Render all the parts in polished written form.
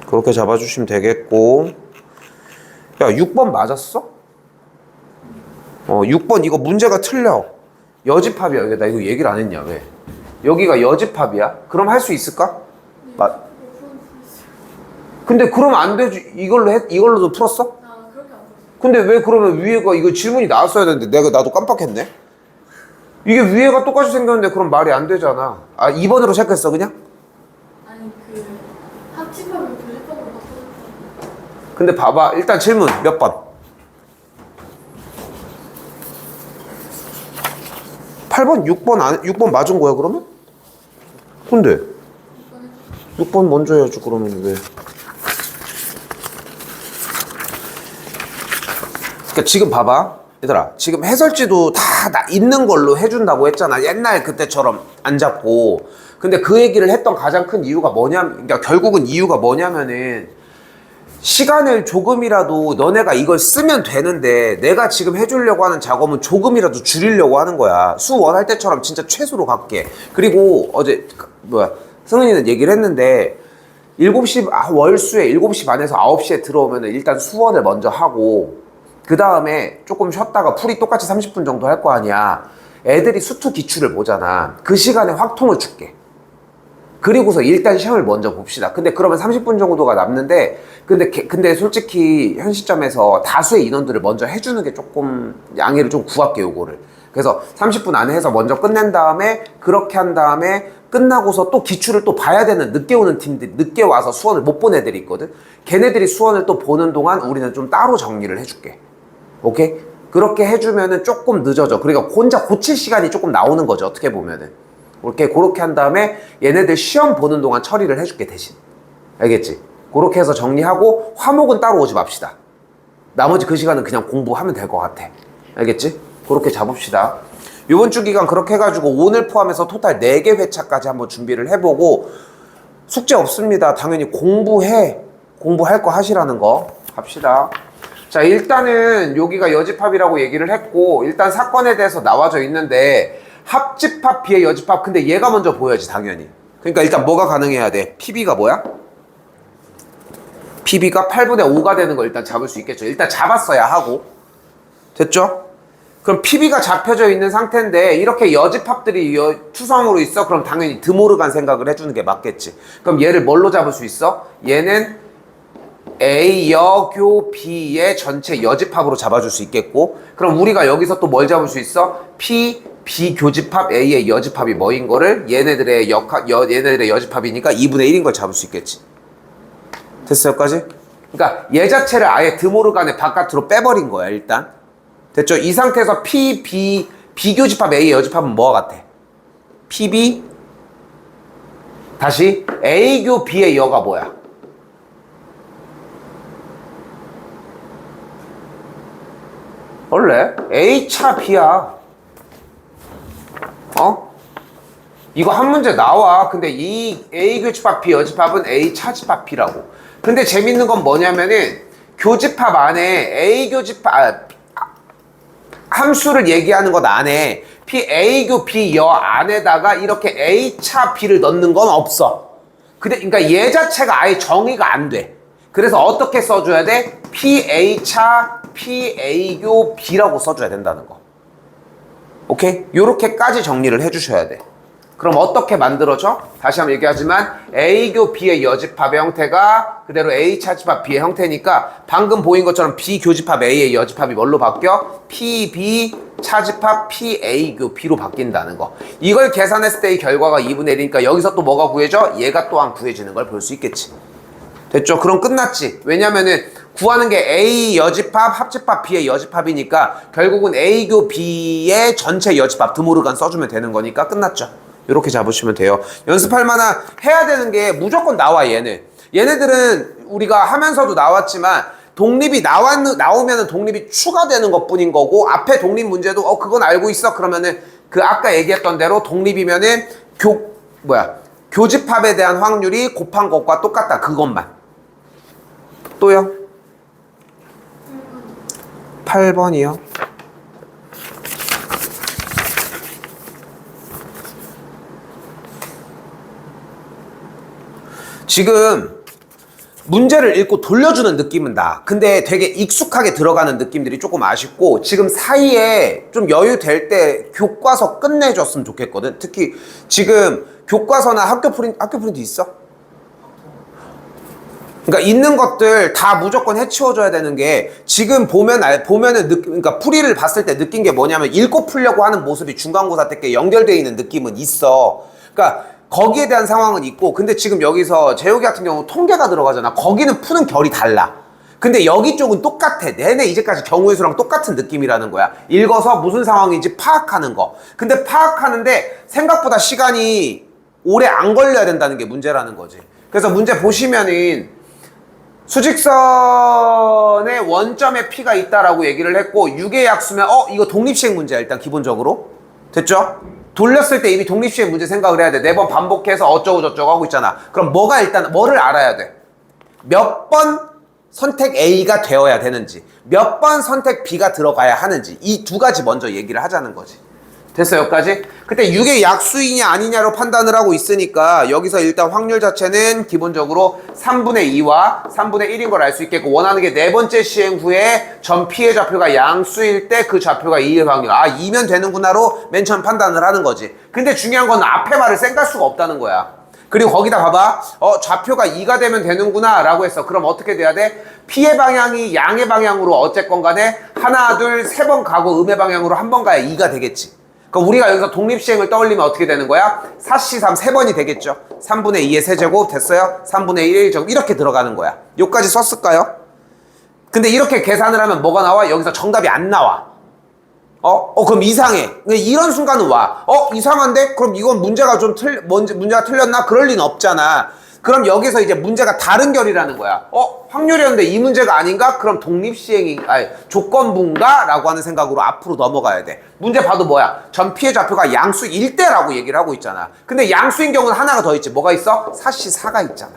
그렇게 잡아주시면 되겠고. 야, 6번 맞았어? 6번 이거 문제가 틀려. 여집합이야. 나 이거 얘기를 안 했냐, 왜? 여기가 여집합이야? 그럼 할 수 있을까? 근데 그럼 안 되지. 이걸로도 풀었어? 아, 그렇게 안 풀었어. 근데 왜 그러면 위에가 이거 질문이 나왔어야 되는데 나도 깜빡했네? 이게 위에가 똑같이 생겼는데 그럼 말이 안 되잖아. 아, 2번으로 체크했어, 그냥? 아니, 합집합을 교집합으로 바꿔줬잖아. 근데 봐봐. 일단 질문 몇 번? 8번, 6번 맞은 거야, 그러면? 근데 6번 먼저 해야지, 그러면 왜? 그러니까 지금 봐봐. 얘들아, 지금 해설지도 다 있는 걸로 해준다고 했잖아. 옛날 그때처럼 안 잡고. 근데 그 얘기를 했던 가장 큰 이유가 그러니까 결국은 이유가 뭐냐면은 시간을 조금이라도 너네가 이걸 쓰면 되는데 내가 지금 해주려고 하는 작업은 조금이라도 줄이려고 하는 거야. 수원 할 때처럼 진짜 최소로 갈게. 그리고 어제 승은이는 얘기를 했는데 7시 월수에 7시 반에서 9시에 들어오면 일단 수원을 먼저 하고 그 다음에 조금 쉬었다가 풀이 똑같이 30분 정도 할 거 아니야. 애들이 수투 기출을 보잖아. 그 시간에 확통을 줄게. 그리고서 일단 시험을 먼저 봅시다. 근데 그러면 30분 정도가 남는데 근데 솔직히 현 시점에서 다수의 인원들을 먼저 해주는 게 조금 양해를 좀 구할게, 요거를. 그래서 30분 안에 해서 먼저 끝낸 다음에 그렇게 한 다음에 끝나고서 또 기출을 또 봐야 되는 늦게 오는 팀들이 늦게 와서 수원을 못 본 애들이 있거든. 걔네들이 수원을 또 보는 동안 우리는 좀 따로 정리를 해줄게. 오케이? 그렇게 해주면은 조금 늦어져. 그러니까 혼자 고칠 시간이 조금 나오는 거죠, 어떻게 보면은. 그렇게 한 다음에 얘네들 시험 보는 동안 처리를 해줄게, 대신. 알겠지? 그렇게 해서 정리하고 화목은 따로 오지 맙시다. 나머지 그 시간은 그냥 공부하면 될 것 같아. 알겠지? 그렇게 잡읍시다. 요번 주 기간 그렇게 해가지고 오늘 포함해서 토탈 4개 회차까지 한번 준비를 해보고 숙제 없습니다. 당연히 공부할 거 하시라는 거 합시다. 자, 일단은 여기가 여집합이라고 얘기를 했고 일단 사건에 대해서 나와져 있는데 합집합, 비의 여집합. 근데 얘가 먼저 보여야지, 당연히. 그러니까 일단 뭐가 가능해야 돼? PB가 뭐야? PB가 8분의 5가 되는 거 일단 잡을 수 있겠죠. 일단 잡았어야 하고. 됐죠? 그럼 PB가 잡혀져 있는 상태인데 이렇게 여집합들이 투성으로 있어? 그럼 당연히 드모르간 생각을 해주는 게 맞겠지. 그럼 얘를 뭘로 잡을 수 있어? 얘는 A 여교 B의 전체 여집합으로 잡아줄 수 있겠고, 그럼 우리가 여기서 또 뭘 잡을 수 있어? B 교집합 A의 여집합이 뭐인 거를 얘네들의 여집합이니까 2분의 1인 걸 잡을 수 있겠지. 됐어, 여기까지? 그러니까 얘 자체를 아예 드모르간의 바깥으로 빼버린 거야, 일단. 됐죠? 이 상태에서 B교집합 A의 여집합은 뭐가 같아? PB 다시 A교 B의 여가 뭐야? 원래 A차 B야. 이거 한 문제 나와. 근데 이 A교집합 B 여집합은 A차집합 B라고. 근데 재밌는 건 뭐냐면은 교집합 안에 A교집합 함수를 얘기하는 것 안에 A교 B 여 안에다가 이렇게 A차 B를 넣는 건 없어. 그러니까 얘 자체가 아예 정의가 안 돼. 그래서 어떻게 써줘야 돼? A차 A교 B라고 써줘야 된다는 거. 오케이? 요렇게까지 정리를 해주셔야 돼. 그럼 어떻게 만들어져? 다시 한번 얘기하지만 A교 B의 여집합의 형태가 그대로 A차집합 B의 형태니까 방금 보인 것처럼 B교집합 A의 여집합이 뭘로 바뀌어? PB 차집합 PA교 B로 바뀐다는 거. 이걸 계산했을 때의 결과가 2분의 1이니까 여기서 또 뭐가 구해져? 얘가 또한 구해지는 걸 볼 수 있겠지. 됐죠? 그럼 끝났지. 왜냐면은 구하는 게 A 여집합, 합집합 B의 여집합이니까 결국은 A교 B의 전체 여집합 드모르간 써주면 되는 거니까 끝났죠. 이렇게 잡으시면 돼요. 연습할 만한 해야 되는 게 무조건 나와, 얘네들은 우리가 하면서도 나왔지만 독립이 나오면은 독립이 추가되는 것 뿐인 거고, 앞에 독립 문제도 그건 알고 있어. 그러면은 그 아까 얘기했던 대로 독립이면은 교집합에 대한 확률이 곱한 것과 똑같다, 그것만. 또요? 8번이요. 지금 문제를 읽고 돌려주는 느낌은 나. 근데 되게 익숙하게 들어가는 느낌들이 조금 아쉽고 지금 사이에 좀 여유 될 때 교과서 끝내줬으면 좋겠거든. 특히 지금 교과서나 학교 프린트 있어? 그러니까 있는 것들 다 무조건 해치워줘야 되는 게 지금 보면은 그러니까 풀이를 봤을 때 느낀 게 뭐냐면 읽고 풀려고 하는 모습이 중간고사 때 연결되어 있는 느낌은 있어. 그러니까 거기에 대한 상황은 있고 근데 지금 여기서 재욱이 같은 경우 통계가 들어가잖아. 거기는 푸는 결이 달라. 근데 여기 쪽은 똑같아. 내내 이제까지 경우의 수랑 똑같은 느낌이라는 거야. 읽어서 무슨 상황인지 파악하는 거. 근데 파악하는데 생각보다 시간이 오래 안 걸려야 된다는 게 문제라는 거지. 그래서 문제 보시면은 수직선의 원점에 P가 있다라고 얘기를 했고 6의 약수면 이거 독립시행 문제야 일단 기본적으로. 됐죠? 돌렸을 때 이미 독립시행 문제 생각을 해야 돼. 4번 반복해서 어쩌고 저쩌고 하고 있잖아. 그럼 뭐를 알아야 돼? 몇 번 선택 A가 되어야 되는지 몇 번 선택 B가 들어가야 하는지 이 두 가지 먼저 얘기를 하자는 거지. 됐어 여기까지? 그때 6의 약수이냐 아니냐로 판단을 하고 있으니까 여기서 일단 확률 자체는 기본적으로 3분의 2와 3분의 1인 걸 알 수 있겠고 원하는 게 네 번째 시행 후에 전 P의 좌표가 양수일 때 그 좌표가 2일 확률 2면 되는구나로 맨 처음 판단을 하는 거지. 근데 중요한 건 앞에 말을 쌩갈 수가 없다는 거야. 그리고 거기다 봐봐 좌표가 2가 되면 되는구나 라고 했어. 그럼 어떻게 돼야 돼? P의 방향이 양의 방향으로 어쨌건 간에 하나 둘 세 번 가고 음의 방향으로 한 번 가야 2가 되겠지. 그럼 우리가 여기서 독립시행을 떠올리면 어떻게 되는 거야? 4C3 3번이 되겠죠. 3분의 2의 세제곱 됐어요? 3분의 1의 1제곱 이렇게 들어가는 거야. 요까지 썼을까요? 근데 이렇게 계산을 하면 뭐가 나와? 여기서 정답이 안 나와. 그럼 이상해. 이런 순간은 와. 이상한데? 그럼 이건 문제가 문제가 틀렸나? 그럴 리는 없잖아. 그럼 여기서 이제 문제가 다른 결이라는 거야. 확률이었는데 이 문제가 아닌가? 그럼 조건부인가? 라고 하는 생각으로 앞으로 넘어가야 돼. 문제 봐도 뭐야? 전 P의 좌표가 양수일 때라고 얘기를 하고 있잖아. 근데 양수인 경우는 하나가 더 있지. 뭐가 있어? 4C4가 있잖아.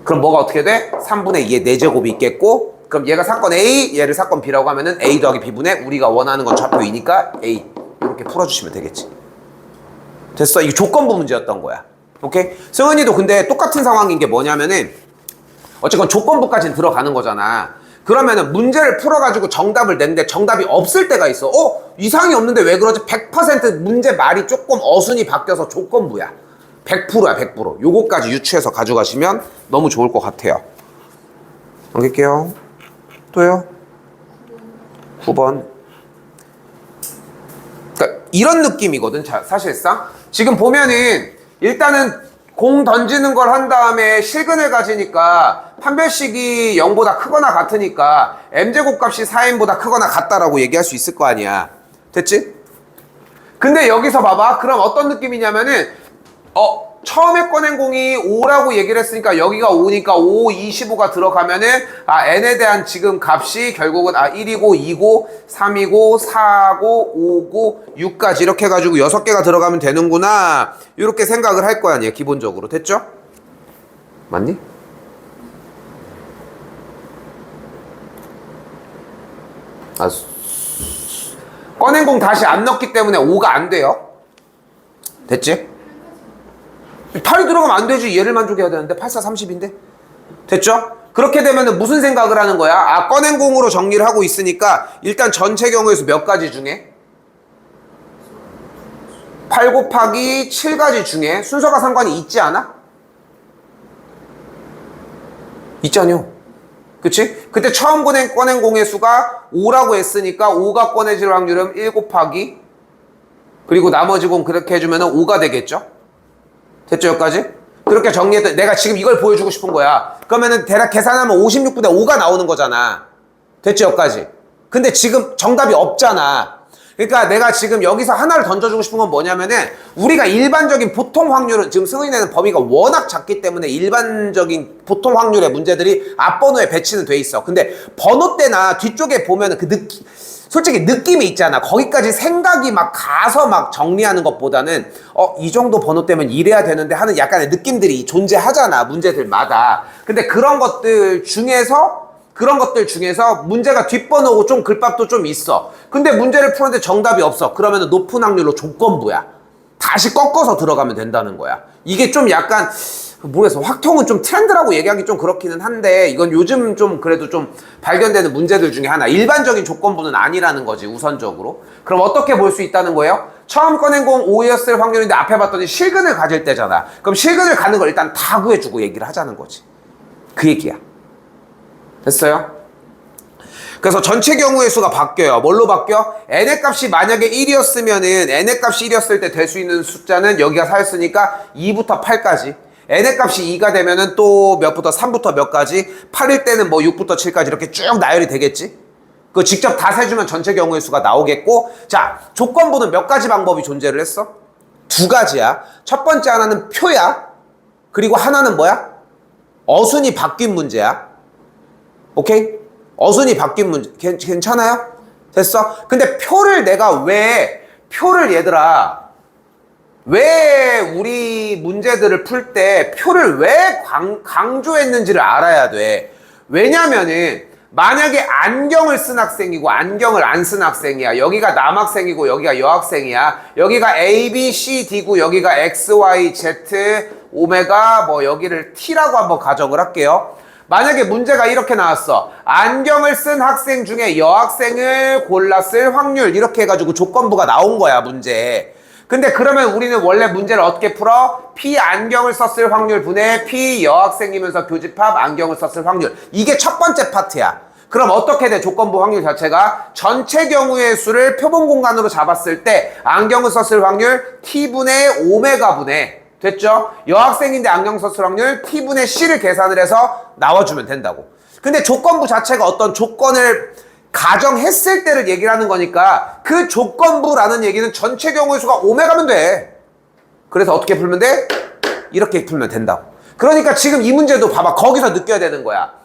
그럼 뭐가 어떻게 돼? 3분의 2의 4제곱이 있겠고 그럼 얘가 사건 A, 얘를 사건 B라고 하면은 A 더하기 B분의 우리가 원하는 건 좌표이니까 A 이렇게 풀어주시면 되겠지. 됐어? 이게 조건부 문제였던 거야. 오케이? 승은이도 근데 똑같은 상황인 게 뭐냐면은 어쨌건 조건부까지는 들어가는 거잖아. 그러면은 문제를 풀어가지고 정답을 냈는데 정답이 없을 때가 있어. 이상이 없는데 왜 그러지? 100% 문제 말이 조금 어순이 바뀌어서 조건부야. 100%야 100%. 요거까지 유추해서 가져가시면 너무 좋을 것 같아요. 넘길게요. 또요? 9번. 그러니까 이런 느낌이거든 사실상. 지금 보면은 일단은 공 던지는 걸 한 다음에 실근을 가지니까 판별식이 0보다 크거나 같으니까 m제곱 값이 4n보다 크거나 같다라고 얘기할 수 있을 거 아니야. 됐지? 근데 여기서 봐봐. 그럼 어떤 느낌이냐면은 처음에 꺼낸 공이 5라고 얘기를 했으니까 여기가 5니까 5, 25가 들어가면은 n에 대한 지금 값이 결국은 1이고 2고 3이고 4고 5고 6까지 이렇게 해가지고 6개가 들어가면 되는구나 이렇게 생각을 할 거 아니에요 기본적으로. 됐죠? 맞니? 꺼낸 공 다시 안 넣기 때문에 5가 안 돼요. 됐지? 8이 들어가면 안 되지. 얘를 만족해야 되는데 8, 4, 30인데 됐죠? 그렇게 되면 무슨 생각을 하는 거야? 꺼낸 공으로 정리를 하고 있으니까 일단 전체 경우의 수 몇 가지 중에 8 곱하기 7가지 중에 순서가 상관이 있지 않아? 있잖요. 그치? 그때 처음 꺼낸 공의 수가 5라고 했으니까 5가 꺼내질 확률은 1 곱하기 그리고 나머지 공 그렇게 해주면 5가 되겠죠? 됐죠 여기까지? 그렇게 정리했더니 내가 지금 이걸 보여주고 싶은 거야. 그러면은 대략 계산하면 56분의 5가 나오는 거잖아. 됐죠 여기까지? 근데 지금 정답이 없잖아. 그러니까 내가 지금 여기서 하나를 던져주고 싶은 건 뭐냐면은 우리가 일반적인 보통 확률은 지금 승은이 내는 범위가 워낙 작기 때문에 일반적인 보통 확률의 문제들이 앞번호에 배치는 돼 있어. 근데 번호 때나 뒤쪽에 보면은 그 느낌 솔직히 느낌이 있잖아. 거기까지 생각이 막 가서 막 정리하는 것보다는 이 정도 번호 때면 이래야 되는데 하는 약간의 느낌들이 존재하잖아 문제들마다. 근데 그런 것들 중에서 문제가 뒷번호고 좀 글밥도 좀 있어. 근데 문제를 푸는데 정답이 없어. 그러면 높은 확률로 조건부야. 다시 꺾어서 들어가면 된다는 거야. 이게 좀 약간 모르겠어. 확통은 좀 트렌드라고 얘기하기 좀 그렇기는 한데 이건 요즘 좀 그래도 좀 발견되는 문제들 중에 하나. 일반적인 조건부는 아니라는 거지 우선적으로. 그럼 어떻게 볼 수 있다는 거예요? 처음 꺼낸 공 O였을 확률인데 앞에 봤더니 실근을 가질 때잖아. 그럼 실근을 가는 걸 일단 다 구해주고 얘기를 하자는 거지. 그 얘기야. 됐어요? 그래서 전체 경우의 수가 바뀌어요. 뭘로 바뀌어? n의 값이 만약에 1이었으면은 n의 값이 1이었을 때 될 수 있는 숫자는 여기가 4였으니까 2부터 8까지. n의 값이 2가 되면은 또 몇부터 3부터 몇까지, 8일 때는 뭐 6부터 7까지 이렇게 쭉 나열이 되겠지? 그거 직접 다 세주면 전체 경우의 수가 나오겠고, 자, 조건부는 몇 가지 방법이 존재를 했어? 두 가지야. 첫 번째 하나는 표야. 그리고 하나는 뭐야? 어순이 바뀐 문제야. 오케이? 어순이 바뀐 문제. 괜찮아요? 됐어? 근데 표를 얘들아, 왜 우리 문제들을 풀 때 표를 왜 강조했는지를 알아야 돼. 왜냐면은 만약에 안경을 쓴 학생이고 안경을 안 쓴 학생이야. 여기가 남학생이고 여기가 여학생이야. 여기가 A, B, C, D고 여기가 X, Y, Z, 오메가 뭐 여기를 T라고 한번 가정을 할게요. 만약에 문제가 이렇게 나왔어. 안경을 쓴 학생 중에 여학생을 골랐을 확률 이렇게 해가지고 조건부가 나온 거야 문제. 근데 그러면 우리는 원래 문제를 어떻게 풀어? P 안경을 썼을 확률 분의 P 여학생이면서 교집합 안경을 썼을 확률. 이게 첫 번째 파트야. 그럼 어떻게 돼? 조건부 확률 자체가 전체 경우의 수를 표본 공간으로 잡았을 때 안경을 썼을 확률 T분의 오메가 분의, 됐죠? 여학생인데 안경 썼을 확률 T분의 C를 계산을 해서 나와주면 된다고. 근데 조건부 자체가 어떤 조건을 가정했을 때를 얘기를 하는 거니까 그 조건부라는 얘기는 전체 경우의 수가 오메가면 돼. 그래서 어떻게 풀면 돼? 이렇게 풀면 된다고. 그러니까 지금 이 문제도 봐봐. 거기서 느껴야 되는 거야.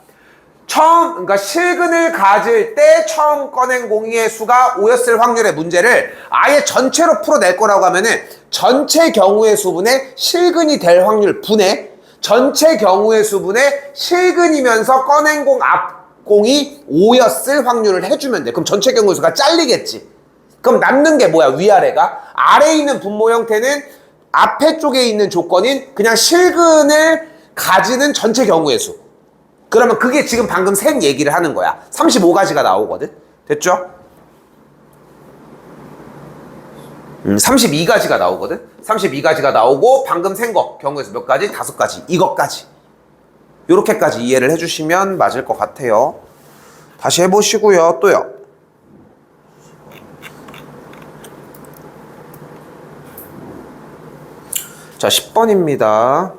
그러니까 실근을 가질 때 처음 꺼낸 공의 수가 5였을 확률의 문제를 아예 전체로 풀어낼 거라고 하면은 전체 경우의 수분의 실근이 될 확률 분의 전체 경우의 수분의 실근이면서 꺼낸 공 앞 공이 5였을 확률을 해주면 돼. 그럼 전체 경우의 수가 잘리겠지. 그럼 남는 게 뭐야? 위아래가. 아래에 있는 분모 형태는 앞에 쪽에 있는 조건인 그냥 실근을 가지는 전체 경우의 수. 그러면 그게 지금 방금 생 얘기를 하는 거야. 35가지가 나오거든. 됐죠? 32가지가 나오거든. 32가지가 나오고 방금 센 거 경우의 수 몇 가지? 5가지. 이것까지. 요렇게까지 이해를 해주시면 맞을 것 같아요. 다시 해보시고요. 또요. 자, 10번입니다.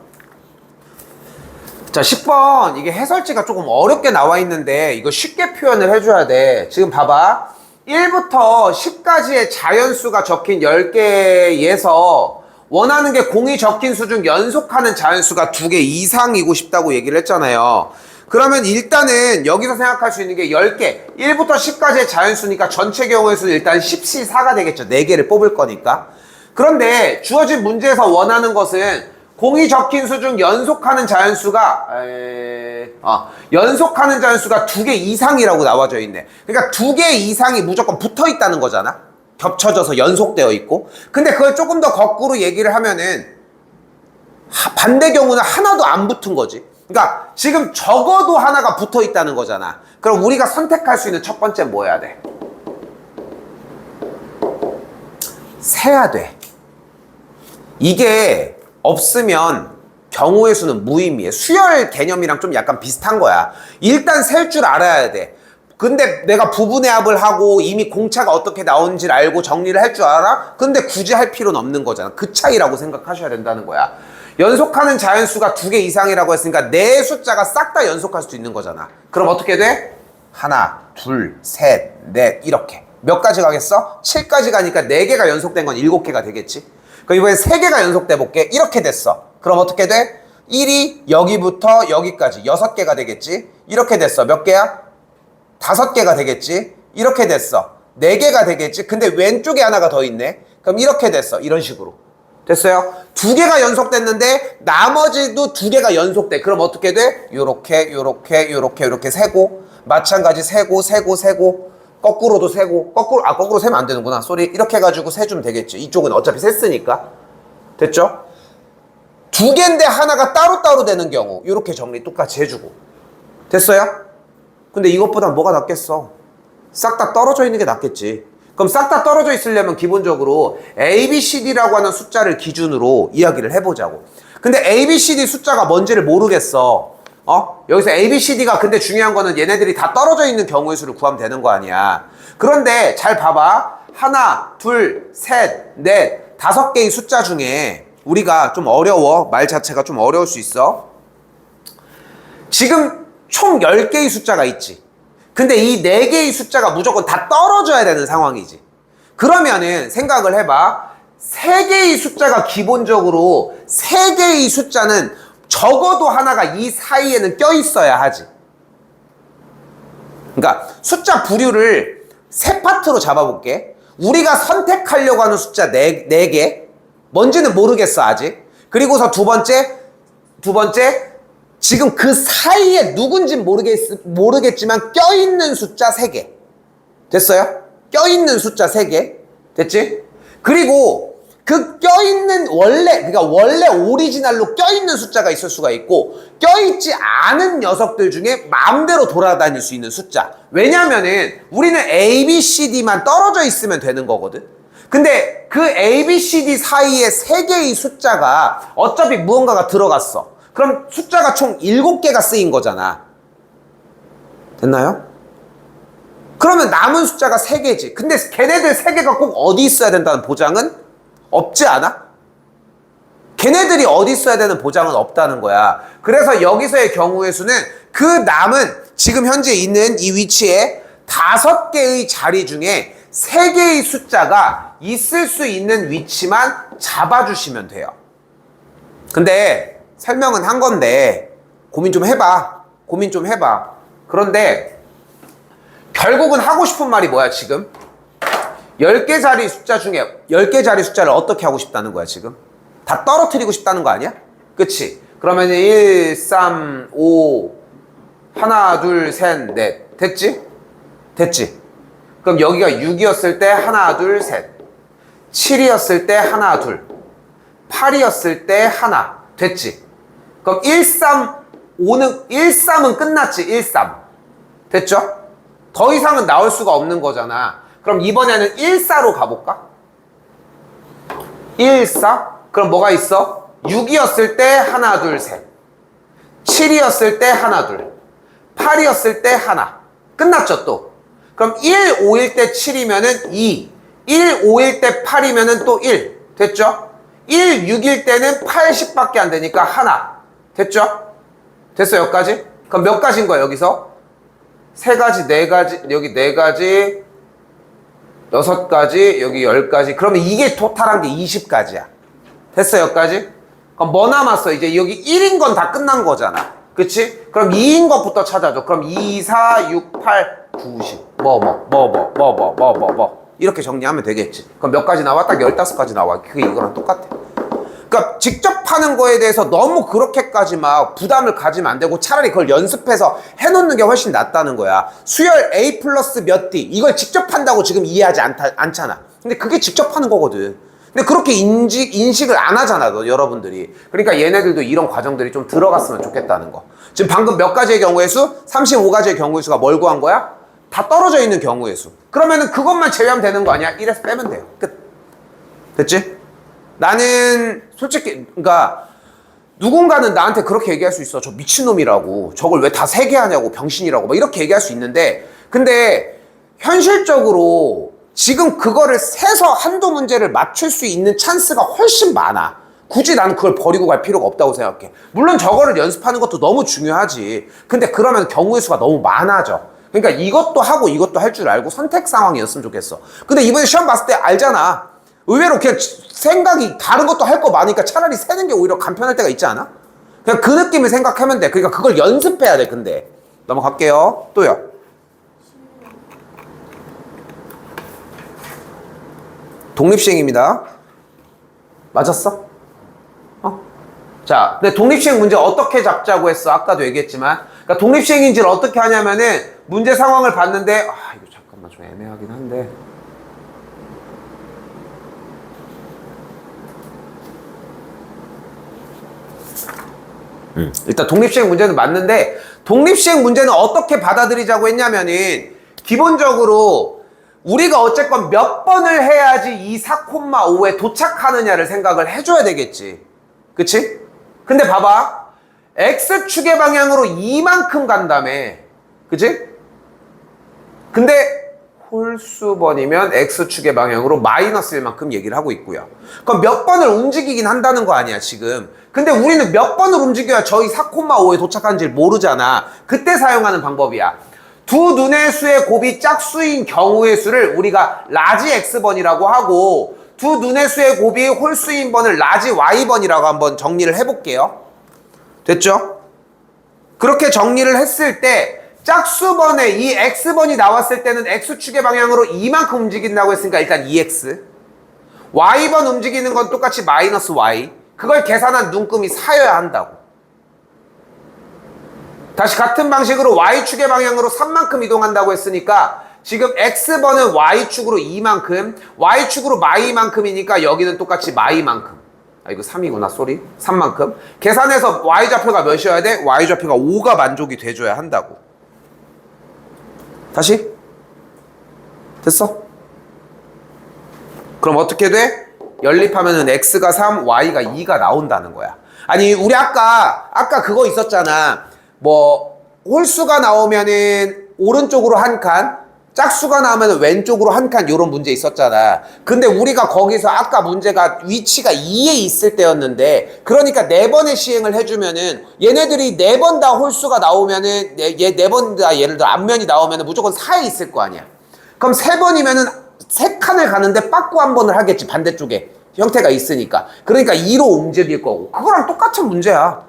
자, 10번. 이게 해설지가 조금 어렵게 나와 있는데 이거 쉽게 표현을 해줘야 돼. 지금 봐봐. 1부터 10까지의 자연수가 적힌 10개에서 원하는 게 공이 적힌 수 중 연속하는 자연수가 2개 이상이고 싶다고 얘기를 했잖아요. 그러면 일단은 여기서 생각할 수 있는 게 10개, 1부터 10까지의 자연수니까 전체 경우의 수는 일단 10C4가 되겠죠. 4개를 뽑을 거니까. 그런데 주어진 문제에서 원하는 것은 공이 적힌 수 중 연속하는 자연수가 연속하는 자연수가 2개 이상이라고 나와져 있네. 그러니까 2개 이상이 무조건 붙어 있다는 거잖아. 겹쳐져서 연속되어 있고. 근데 그걸 조금 더 거꾸로 얘기를 하면은 반대 경우는 하나도 안 붙은 거지. 그러니까 지금 적어도 하나가 붙어 있다는 거잖아. 그럼 우리가 선택할 수 있는 첫 번째는 뭐 해야 돼? 세야 돼. 이게 없으면 경우의 수는 무의미해. 수열 개념이랑 좀 약간 비슷한 거야. 일단 셀 줄 알아야 돼. 근데 내가 부분의 합을 하고 이미 공차가 어떻게 나오는지를 알고 정리를 할 줄 알아? 근데 굳이 할 필요는 없는 거잖아. 그 차이라고 생각하셔야 된다는 거야. 연속하는 자연수가 2개 이상이라고 했으니까 네 숫자가 싹 다 연속할 수도 있는 거잖아. 그럼 어떻게 돼? 하나, 둘, 셋, 넷 이렇게. 몇 가지 가겠어? 7까지 가니까 4개가 연속된 건 7개가 되겠지. 그럼 이번에 3개가 연속돼 볼게. 이렇게 됐어. 그럼 어떻게 돼? 1이 여기부터 여기까지 6개가 되겠지. 이렇게 됐어. 몇 개야? 5개가 되겠지. 이렇게 됐어. 4개가 되겠지. 근데 왼쪽에 하나가 더 있네. 그럼 이렇게 됐어. 이런 식으로. 됐어요? 2개가 연속됐는데 나머지도 2개가 연속돼. 그럼 어떻게 돼? 요렇게 세고, 마찬가지 세고 거꾸로도 세고, 거꾸로 세면 안 되는구나. 쏘리. 이렇게 해가지고 세주면 되겠지. 이쪽은 어차피 셌으니까. 됐죠? 두 개인데 하나가 따로따로 되는 경우 이렇게 정리 똑같이 해주고 됐어요? 근데 이것보다 뭐가 낫겠어? 싹 다 떨어져 있는 게 낫겠지. 그럼 싹 다 떨어져 있으려면 기본적으로 A, B, C, D라고 하는 숫자를 기준으로 이야기를 해보자고. 근데 A, B, C, D 숫자가 뭔지를 모르겠어. 여기서 A, B, C, D가 근데 중요한 거는 얘네들이 다 떨어져 있는 경우의 수를 구하면 되는 거 아니야. 그런데 잘 봐봐. 하나, 둘, 셋, 넷, 5개의 숫자 중에 우리가 좀 어려워. 말 자체가 좀 어려울 수 있어. 지금 총 10개의 숫자가 있지. 근데 이 4개의 숫자가 무조건 다 떨어져야 되는 상황이지. 그러면은 생각을 해봐. 3개의 숫자가 기본적으로 3개의 숫자는 적어도 하나가 이 사이에는 껴있어야 하지. 그러니까 숫자 부류를 3파트로 잡아볼게. 우리가 선택하려고 하는 숫자 4개. 뭔지는 모르겠어 아직. 그리고서 두 번째 지금 그 사이에 누군진 모르겠지만 껴있는 숫자 3개. 됐어요? 껴있는 숫자 3개. 됐지? 그리고 그 껴있는 그러니까 원래 오리지널로 껴있는 숫자가 있을 수가 있고 껴있지 않은 녀석들 중에 마음대로 돌아다닐 수 있는 숫자. 왜냐면은 우리는 A, B, C, D만 떨어져 있으면 되는 거거든. 근데 그 A, B, C, D 사이에 3개의 숫자가 어차피 무언가가 들어갔어. 그럼 숫자가 총 7개가 쓰인 거잖아. 됐나요? 그러면 남은 숫자가 3개지. 근데 걔네들 3개가 꼭 어디 있어야 된다는 보장은 없지 않아? 걔네들이 어디 있어야 되는 보장은 없다는 거야. 그래서 여기서의 경우의 수는 그 남은 지금 현재 있는 이 위치에 5개의 자리 중에 3개의 숫자가 있을 수 있는 위치만 잡아주시면 돼요. 근데 설명은 한 건데 고민 좀 해봐. 그런데 결국은 하고 싶은 말이 뭐야 지금? 10개 자리 숫자 중에 10개 자리 숫자를 어떻게 하고 싶다는 거야 지금? 다 떨어뜨리고 싶다는 거 아니야? 그치? 그러면 1, 3, 5 하나, 둘, 셋, 넷 됐지? 그럼 여기가 6이었을 때 하나, 둘, 셋 7이었을 때 하나, 둘 8이었을 때 하나 됐지? 그럼 1, 3, 3은 끝났지 1, 3 됐죠? 더 이상은 나올 수가 없는 거잖아. 그럼 이번에는 1, 4로 가볼까? 1, 4? 그럼 뭐가 있어? 6이었을 때 하나, 둘, 셋 7이었을 때 하나, 둘 8이었을 때 하나 끝났죠 또. 그럼 1, 5일 때 7이면은 2 1, 5일 때 8이면은 또 1 됐죠? 1, 6일 때는 80밖에 안 되니까 하나 됐죠? 됐어 여기까지? 그럼 몇 가지인 거야 여기서? 3가지, 4가지, 여기 4가지 6가지, 여기 10가지. 그러면 이게 토탈한 게 20가지야. 됐어 여기까지? 그럼 뭐 남았어? 이제 여기 1인 건 다 끝난 거잖아. 그치? 그럼 2인 것부터 찾아줘. 그럼 2, 4, 6, 8, 9, 10 이렇게 정리하면 되겠지. 그럼 몇 가지 나와? 딱 15가지 나와. 그게 이거랑 똑같아. 그러니까 직접 하는 거에 대해서 너무 그렇게까지 막 부담을 가지면 안 되고 차라리 그걸 연습해서 해놓는 게 훨씬 낫다는 거야. 수열 A 플러스 몇 D 이걸 직접 한다고 지금 이해하지 않잖아. 근데 그게 직접 하는 거거든. 근데 그렇게 인식을 안 하잖아 여러분들이. 그러니까 얘네들도 이런 과정들이 좀 들어갔으면 좋겠다는 거. 지금 방금 몇 가지의 경우의 수? 35가지의 경우의 수가 뭘 구한 거야? 다 떨어져 있는 경우의 수. 그러면은 그것만 제외하면 되는 거 아니야? 1에서 빼면 돼요. 끝. 됐지? 나는 솔직히 그러니까 누군가는 나한테 그렇게 얘기할 수 있어. 저 미친놈이라고. 저걸 왜 다 3개 하냐고. 병신이라고. 막 이렇게 얘기할 수 있는데 근데 현실적으로 지금 그거를 세서 한두 문제를 맞출 수 있는 찬스가 훨씬 많아. 굳이 나는 그걸 버리고 갈 필요가 없다고 생각해. 물론 저거를 연습하는 것도 너무 중요하지. 근데 그러면 경우의 수가 너무 많아져. 그러니까 이것도 하고 이것도 할 줄 알고 선택 상황이었으면 좋겠어. 근데 이번에 시험 봤을 때 알잖아. 의외로 그냥 생각이 다른 것도 할 거 많으니까 차라리 세는 게 오히려 간편할 때가 있지 않아? 그냥 그 느낌을 생각하면 돼. 그러니까 그걸 연습해야 돼. 근데 넘어갈게요. 또요. 독립시행입니다. 맞았어? 자, 근데 독립시행 문제 어떻게 잡자고 했어? 아까도 얘기했지만 그러니까 독립시행인지를 어떻게 하냐면은 문제 상황을 봤는데 이거 잠깐만 좀 애매하긴 한데 일단 독립시행 문제는 맞는데 독립시행 문제는 어떻게 받아들이자고 했냐면은 기본적으로 우리가 어쨌건 몇 번을 해야지 이 4,5에 도착하느냐를 생각을 해줘야 되겠지. 그치? 근데 봐봐. X축의 방향으로 이만큼 간다며. 그치? 근데 홀수번이면 X축의 방향으로 마이너스 1만큼 얘기를 하고 있고요. 그럼 몇 번을 움직이긴 한다는 거 아니야, 지금. 근데 우리는 몇 번을 움직여야 저희 4,5에 도착하는지 모르잖아. 그때 사용하는 방법이야. 두 눈의 수의 곱이 짝수인 경우의 수를 우리가 라지 X번이라고 하고 두 눈의 수의 곱이 홀수인 번을 라지 Y번이라고 한번 정리를 해볼게요. 됐죠? 그렇게 정리를 했을 때 짝수번에 이 X번이 나왔을 때는 X축의 방향으로 이만큼 움직인다고 했으니까 일단 2X Y번 움직이는 건 똑같이 마이너스 Y 그걸 계산한 눈금이 4여야 한다고. 다시 같은 방식으로 Y축의 방향으로 3만큼 이동한다고 했으니까 지금 X번은 Y축으로 2만큼 Y축으로 마이만큼이니까 여기는 똑같이 마이만큼. 아 이거 3이구나 쏘리 3만큼 계산해서 Y좌표가 몇이어야 돼? Y좌표가 5가 만족이 돼줘야 한다고. 다시 됐어? 그럼 어떻게 돼? 연립하면은 X가 3, Y가 2가 나온다는 거야. 아니 우리 아까 그거 있었잖아. 뭐 홀수가 나오면은 오른쪽으로 한 칸, 짝수가 나오면 왼쪽으로 한 칸 요런 문제 있었잖아. 근데 우리가 거기서 아까 문제가 위치가 2에 있을 때였는데 그러니까 4번의 시행을 해주면은 얘네들이 4번 다 홀수가 나오면은 얘 4번 다 예를 들어 앞면이 나오면은 무조건 4에 있을 거 아니야. 그럼 3번이면은 3칸을 가는데 빠꾸 한 번을 하겠지. 반대쪽에 형태가 있으니까. 그러니까 2로 움직일 거고 그거랑 똑같은 문제야.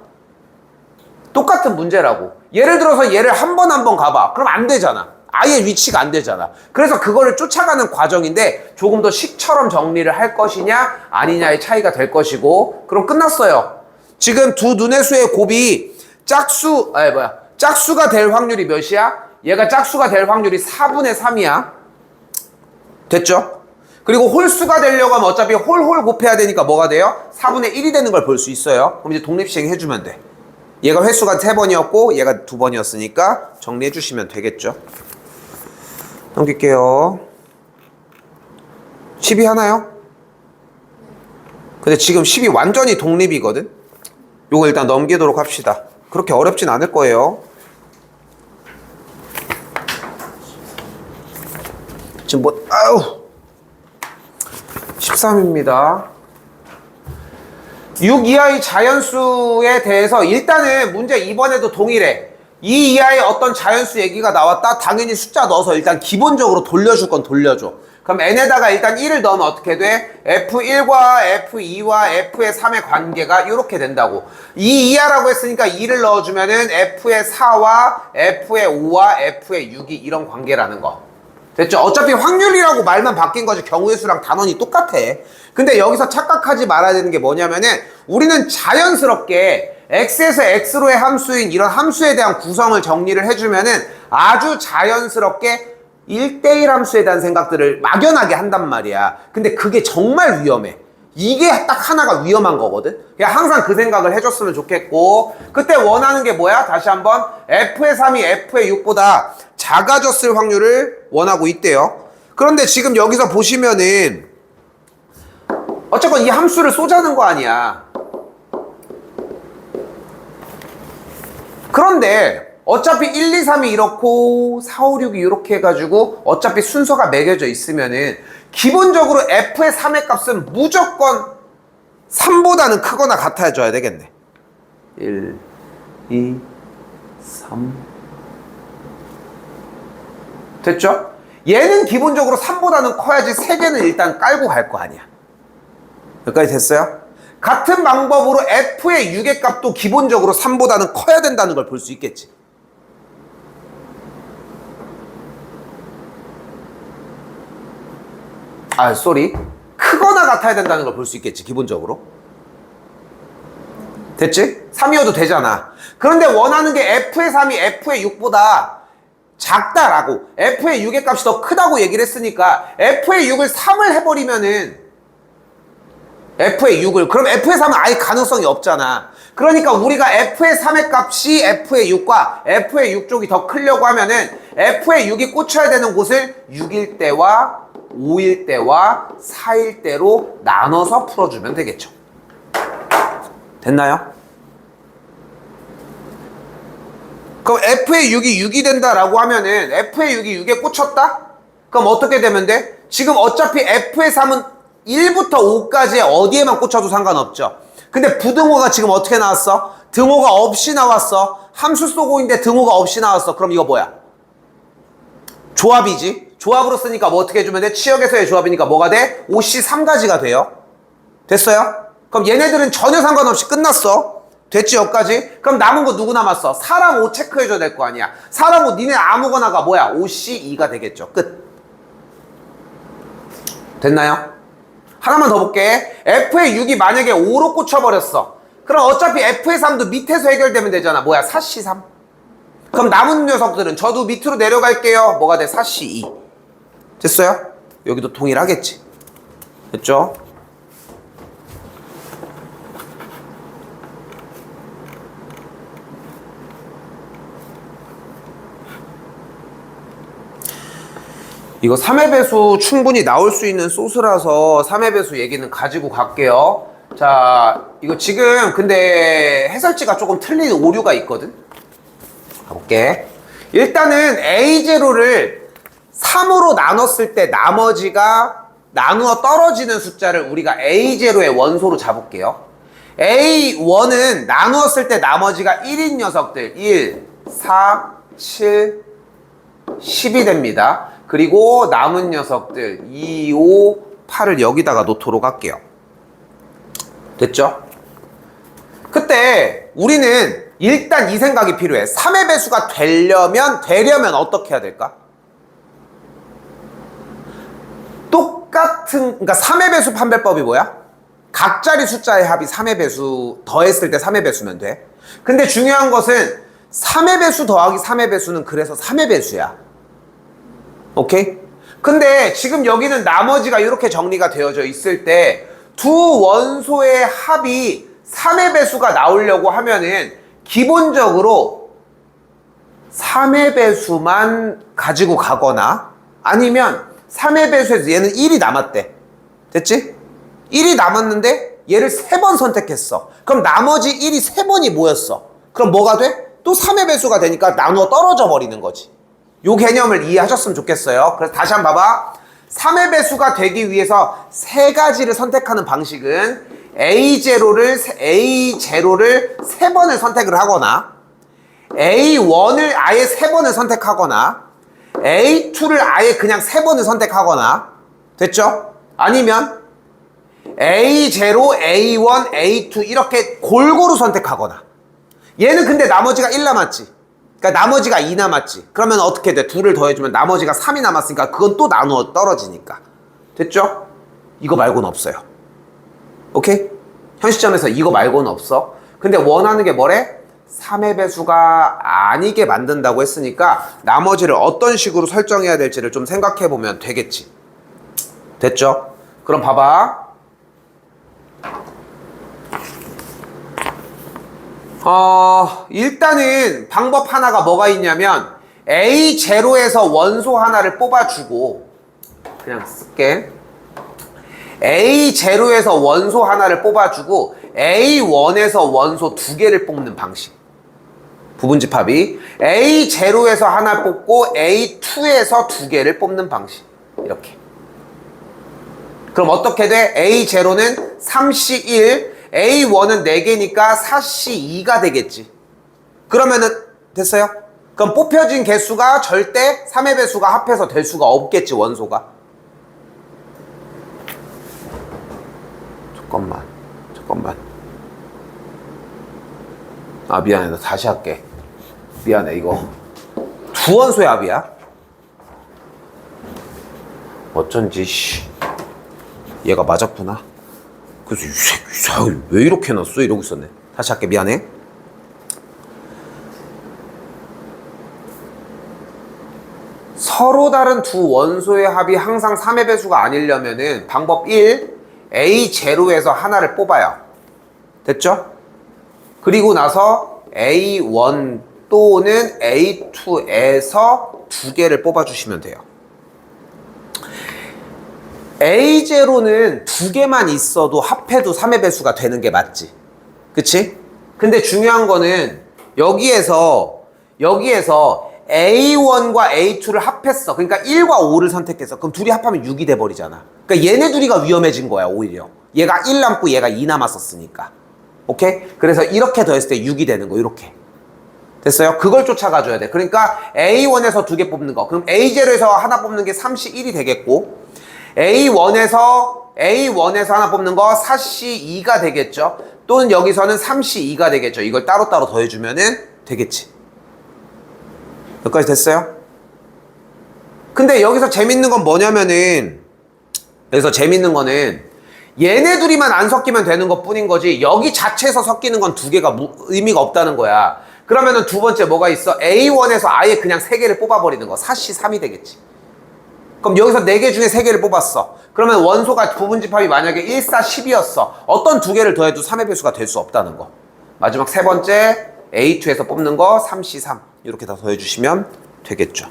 똑같은 문제라고. 예를 들어서 얘를 한 번 가봐. 그럼 안 되잖아. 아예 위치가 안 되잖아. 그래서 그거를 쫓아가는 과정인데 조금 더 식처럼 정리를 할 것이냐 아니냐의 차이가 될 것이고 그럼 끝났어요. 지금 두 눈의 수의 곱이 짝수가 될 확률이 몇이야? 얘가 짝수가 될 확률이 4분의 3이야. 됐죠? 그리고 홀수가 되려고 하면 어차피 홀 곱해야 되니까 뭐가 돼요? 4분의 1이 되는 걸 볼 수 있어요. 그럼 이제 독립시행 해주면 돼. 얘가 횟수가 3번이었고 얘가 2번이었으니까 정리해 주시면 되겠죠. 넘길게요. 10이 하나요? 근데 지금 10이 완전히 독립이거든. 요거 일단 넘기도록 합시다. 그렇게 어렵진 않을 거예요. 지금 뭐 13입니다. 6 이하의 자연수에 대해서 일단은 문제 이번에도 동일해. 2 이하의 어떤 자연수 얘기가 나왔다. 당연히 숫자 넣어서 일단 기본적으로 돌려줄 건 돌려줘. 그럼 n에다가 일단 1을 넣으면 어떻게 돼? F1과 F2와 F의 3의 관계가 이렇게 된다고. 2 이하라고 했으니까 2를 넣어주면은 F의 4와 F의 5와 F의 6이 이런 관계라는 거. 됐죠? 어차피 확률이라고 말만 바뀐 거지 경우의 수랑 단원이 똑같아. 근데 여기서 착각하지 말아야 되는 게 뭐냐면은 우리는 자연스럽게 x에서 x로의 함수인 이런 함수에 대한 구성을 정리를 해주면은 아주 자연스럽게 1대1 함수에 대한 생각들을 막연하게 한단 말이야. 근데 그게 정말 위험해. 이게 딱 하나가 위험한 거거든. 그냥 항상 그 생각을 해줬으면 좋겠고 그때 원하는 게 뭐야? 다시 한번 F의 3이 F의 6보다 작아졌을 확률을 원하고 있대요. 그런데 지금 여기서 보시면은 어쨌건 이 함수를 쏘자는 거 아니야. 그런데 어차피 1, 2, 3이 이렇고 4, 5, 6이 이렇게 해가지고 어차피 순서가 매겨져 있으면은 기본적으로 F의 3의 값은 무조건 3보다는 크거나 같아져야 되겠네. 1, 2, 3 됐죠? 얘는 기본적으로 3보다는 커야지 3개는 일단 깔고 갈 거 아니야. 여기까지 됐어요? 같은 방법으로 F의 6의 값도 기본적으로 3보다는 커야 된다는 걸 볼 수 있겠지. 크거나 같아야 된다는 걸 볼 수 있겠지, 기본적으로. 됐지? 3이어도 되잖아. 그런데 원하는 게 F의 3이 F의 6보다 작다라고, F의 6의 값이 더 크다고 얘기를 했으니까 F의 6을 3을 해버리면은 F의 6을, 그럼 F의 3은 아예 가능성이 없잖아. 그러니까 우리가 f의 3의 값이 f의 6과 f의 6 쪽이 더 크려고 하면은 f의 6이 꽂혀야 되는 곳을 6일 때와 5일 때와 4일 때로 나눠서 풀어주면 되겠죠. 됐나요? 그럼 f의 6이 6이 된다라고 하면은 f의 6이 6에 꽂혔다? 그럼 어떻게 되면 돼? 지금 어차피 f의 3은 1부터 5까지 어디에만 꽂혀도 상관없죠. 근데 부등호가 지금 어떻게 나왔어? 등호가 없이 나왔어. 함수 쏘고인데 등호가 없이 나왔어. 그럼 이거 뭐야? 조합이지. 조합으로 쓰니까 뭐 어떻게 해주면 돼? 치역에서의 조합이니까 뭐가 돼? OC 3가지가 돼요. 됐어요? 그럼 얘네들은 전혀 상관없이 끝났어. 됐지 여기까지? 그럼 남은 거 누구 남았어? 4랑 5 체크해줘야 될 거 아니야. 4랑 5 니네 아무거나가 뭐야? OC 2가 되겠죠. 끝. 됐나요? 하나만 더 볼게. f의 6이 만약에 5로 꽂혀버렸어. 그럼 어차피 f의 3도 밑에서 해결되면 되잖아. 뭐야? 4C 3. 그럼 남은 녀석들은 저도 밑으로 내려갈게요. 뭐가 돼? 4C 2. 됐어요? 여기도 동일하겠지. 됐죠? 이거 3의 배수 충분히 나올 수 있는 소스라서 3의 배수 얘기는 가지고 갈게요. 자, 이거 지금 근데 해설지가 조금 틀린 오류가 있거든? 가볼게. 일단은 A0를 3으로 나눴을 때 나머지가 나누어 떨어지는 숫자를 우리가 A0의 원소로 잡을게요. A1은 나누었을 때 나머지가 1인 녀석들 1, 4, 7, 10이 됩니다. 그리고 남은 녀석들 2, 5, 8을 여기다가 놓도록 할게요. 됐죠? 그때 우리는 일단 이 생각이 필요해. 3의 배수가 되려면 어떻게 해야 될까? 그러니까 3의 배수 판별법이 뭐야? 각자리 숫자의 합이 3의 배수 더했을 때 3의 배수면 돼. 근데 중요한 것은 3의 배수 더하기 3의 배수는 그래서 3의 배수야. 오케이? 근데 지금 여기는 나머지가 이렇게 정리가 되어져 있을 때 두 원소의 합이 3의 배수가 나오려고 하면은 기본적으로 3의 배수만 가지고 가거나 아니면 3의 배수에서 얘는 1이 남았대. 됐지? 1이 남았는데 얘를 3번 선택했어. 그럼 나머지 1이 3번이 모였어. 그럼 뭐가 돼? 또 3의 배수가 되니까 나누어 떨어져 버리는 거지. 요 개념을 이해하셨으면 좋겠어요. 그래서 다시 한번 봐봐. 3의 배수가 되기 위해서 세 가지를 선택하는 방식은 A0를 3번을 선택을 하거나 A1을 아예 3번을 선택하거나 A2를 아예 그냥 3번을 선택하거나 됐죠? 아니면 A0, A1, A2 이렇게 골고루 선택하거나 얘는 근데 나머지가 1 남았지. 그러니까 나머지가 2 남았지. 그러면 어떻게 돼? 2를 더해주면 나머지가 3이 남았으니까 그건 또 나누어 떨어지니까. 됐죠? 이거 말고는 없어요. 오케이? 현 시점에서 이거 말고는 없어. 근데 원하는 게 뭐래? 3의 배수가 아니게 만든다고 했으니까 나머지를 어떤 식으로 설정해야 될지를 좀 생각해보면 되겠지. 됐죠? 그럼 봐봐. 일단은 방법 하나가 뭐가 있냐면 A0에서 원소 하나를 뽑아주고 그냥 쓸게. A0에서 원소 하나를 뽑아주고 A1에서 원소 2개를 뽑는 방식. 부분집합이 A0에서 하나 뽑고 A2에서 2개를 뽑는 방식. 이렇게. 그럼 어떻게 돼? A0는 3C1 A1은 4개니까 4C2가 되겠지. 그러면은 됐어요? 그럼 뽑혀진 개수가 절대 3의 배수가 합해서 될 수가 없겠지, 원소가. 잠깐만. 아, 미안해. 나 다시 할게. 미안해, 이거. 두 원소의 합이야? 어쩐지, 얘가 맞았구나. 그래서 이 새끼 왜 이렇게 해놨어? 이러고 있었네. 다시 할게. 미안해. 서로 다른 두 원소의 합이 항상 3의 배수가 아니려면은 방법 1, A0에서 하나를 뽑아요. 됐죠? 그리고 나서 A1 또는 A2에서 두 개를 뽑아주시면 돼요. A0는 두 개만 있어도 합해도 3의 배수가 되는 게 맞지. 그치? 근데 중요한 거는 여기에서 A1과 A2를 합했어. 그러니까 1과 5를 선택했어. 그럼 둘이 합하면 6이 돼버리잖아. 그러니까 얘네 둘이가 위험해진 거야, 오히려. 얘가 1 남고 얘가 2 남았었으니까. 오케이? 그래서 이렇게 더했을 때 6이 되는 거, 이렇게. 됐어요? 그걸 쫓아가줘야 돼. 그러니까 A1에서 두 개 뽑는 거. 그럼 A0에서 하나 뽑는 게 3C 1이 되겠고, A1에서 하나 뽑는 거 4C 2가 되겠죠? 또는 여기서는 3C 2가 되겠죠? 이걸 따로따로 더해주면은 되겠지. 여기까지 됐어요? 근데 여기서 재밌는 건 뭐냐면은, 얘네 둘이만 안 섞이면 되는 것 뿐인 거지, 여기 자체에서 섞이는 건 두 개가 의미가 없다는 거야. 그러면은 두 번째 뭐가 있어? A1에서 아예 그냥 세 개를 뽑아버리는 거. 4C 3이 되겠지. 그럼 여기서 네 개 중에 세 개를 뽑았어. 그러면 원소가 부분집합이 만약에 1, 4, 10이었어. 어떤 두 개를 더해도 3의 배수가 될 수 없다는 거. 마지막 세 번째 A2에서 뽑는 거 3C 3. 이렇게 다 더해주시면 되겠죠.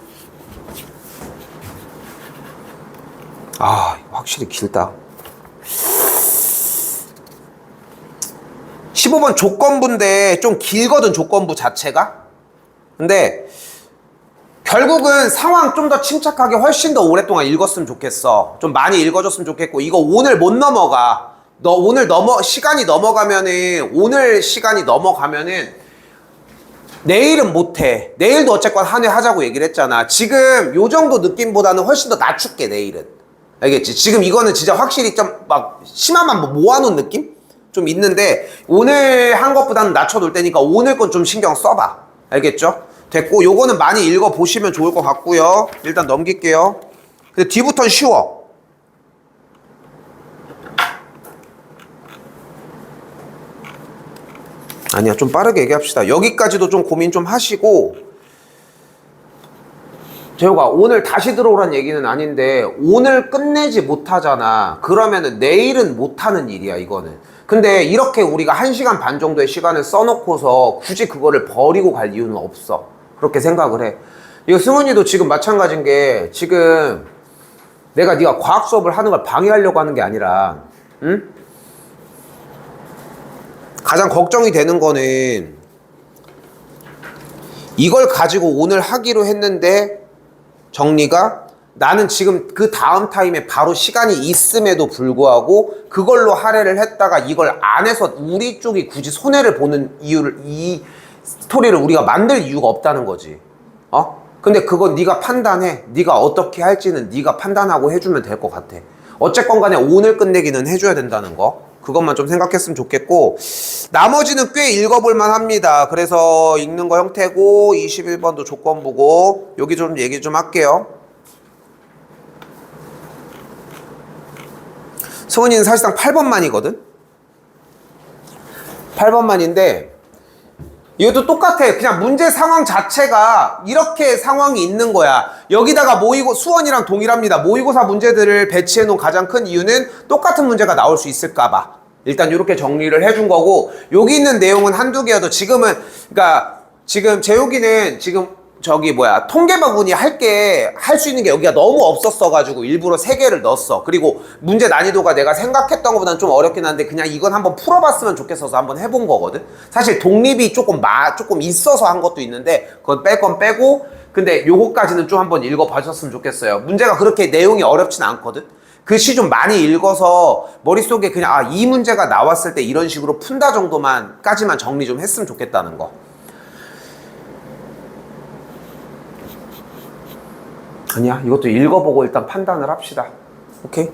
아, 이거 확실히 길다. 15번 조건부인데 좀 길거든, 조건부 자체가. 근데 결국은 상황 좀 더 침착하게 훨씬 더 오랫동안 읽었으면 좋겠어. 좀 많이 읽어줬으면 좋겠고, 이거 오늘 못 넘어가. 너 오늘 시간이 넘어가면은 내일은 못해. 내일도 어쨌건 한 회 하자고 얘기를 했잖아. 지금 요 정도 느낌보다는 훨씬 더 낮출게, 내일은. 알겠지? 지금 이거는 진짜 확실히 좀 막 심한만 모아놓은 느낌? 좀 있는데, 오늘 한 것보다는 낮춰놓을 테니까 오늘 건 좀 신경 써봐. 알겠죠? 됐고, 요거는 많이 읽어보시면 좋을 것 같고요. 일단 넘길게요. 근데 뒤부터는 쉬워. 아니야, 좀 빠르게 얘기합시다. 여기까지도 좀 고민 좀 하시고, 재호가 오늘 다시 들어오란 얘기는 아닌데 오늘 끝내지 못하잖아. 그러면은 내일은 못하는 일이야, 이거는. 근데 이렇게 우리가 1시간 반 정도의 시간을 써놓고서 굳이 그거를 버리고 갈 이유는 없어. 그렇게 생각을 해. 이거 승훈이도 지금 마찬가지인 게, 지금 내가 네가 과학 수업을 하는 걸 방해하려고 하는 게 아니라, 응? 가장 걱정이 되는 거는 이걸 가지고 오늘 하기로 했는데 정리가, 나는 지금 그 다음 타임에 바로 시간이 있음에도 불구하고 그걸로 할애를 했다가 이걸 안 해서 우리 쪽이 굳이 손해를 보는 이유를, 이 스토리를 우리가 만들 이유가 없다는 거지. 근데 그건 네가 판단해. 네가 어떻게 할지는 네가 판단하고 해주면 될 것 같아. 어쨌건 간에 오늘 끝내기는 해줘야 된다는 거, 그것만 좀 생각했으면 좋겠고, 나머지는 꽤 읽어볼만 합니다. 그래서 읽는 거 형태고, 21번도 조건부고, 여기 좀 얘기 좀 할게요. 승훈이는 사실상 8번만이거든? 8번만인데 이것도 똑같아. 그냥 문제 상황 자체가 이렇게 상황이 있는 거야. 여기다가 수원이랑 동일합니다. 모의고사 문제들을 배치해 놓은 가장 큰 이유는 똑같은 문제가 나올 수 있을까 봐. 일단 이렇게 정리를 해준 거고, 여기 있는 내용은 한두 개여도 지금은, 그러니까 지금 재욱이는 지금 통계 부분이 할 수 있는 게 여기가 너무 없었어가지고 일부러 3개를 넣었어. 그리고 문제 난이도가 내가 생각했던 것보다는 좀 어렵긴 한데 그냥 이건 한번 풀어봤으면 좋겠어서 한번 해본 거거든. 사실 독립이 조금 있어서 한 것도 있는데 그건 뺄 건 빼고, 근데 요거까지는 좀 한번 읽어보셨으면 좋겠어요. 문제가 그렇게 내용이 어렵진 않거든. 글씨 좀 많이 읽어서 머릿속에 그냥 이 문제가 나왔을 때 이런 식으로 푼다 정도만까지만 정리 좀 했으면 좋겠다는 거. 아니야, 이것도 읽어보고 일단 판단을 합시다. 오케이?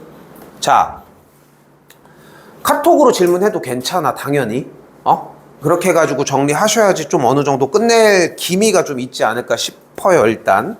자, 카톡으로 질문해도 괜찮아, 당연히. 그렇게 해가지고 정리하셔야지 좀 어느 정도 끝낼 기미가 좀 있지 않을까 싶어요, 일단.